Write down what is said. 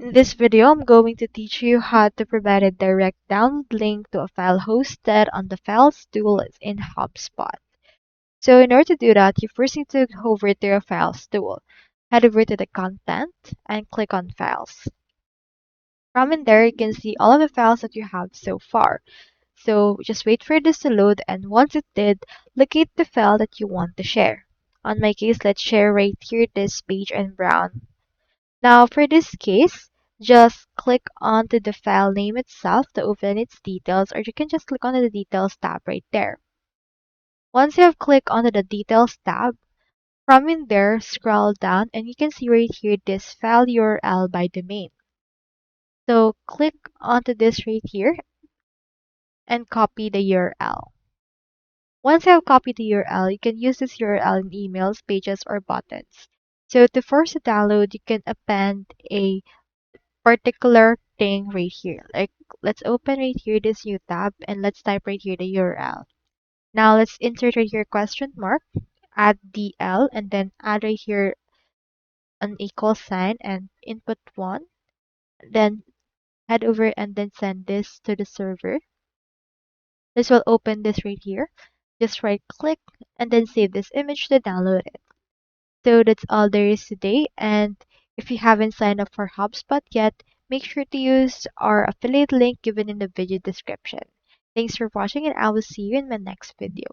In this video, I'm going to teach you how to provide a direct download link to a file hosted on the Files tool in HubSpot. So in order to do that, you first need to go over to your Files tool. Head over to the Content and click on Files. From in there, you can see all of the files that you have so far. So just wait for this to load, and once it did, locate the file that you want to share. On my case, let's share right here this page and brown. Now for this case, just click onto the file name itself to open its details, or you can just click onto the details tab right there. Once you have clicked onto the details tab, from in there, scroll down and you can see right here this file URL by domain. So click onto this right here and copy the URL. Once you have copied the URL, you can use this URL in emails, pages, or buttons. So to force the download, you can append a particular thing right here. Like, let's open right here this new tab and let's type right here the URL. Now let's insert right here question mark, add DL, and then add right here an equal sign and input 1. Then head over and then send this to the server. This will open this right here. Just right click and then save this image to download it. So that's all there is today. And if you haven't signed up for HubSpot yet, make sure to use our affiliate link given in the video description. Thanks for watching, and I will see you in my next video.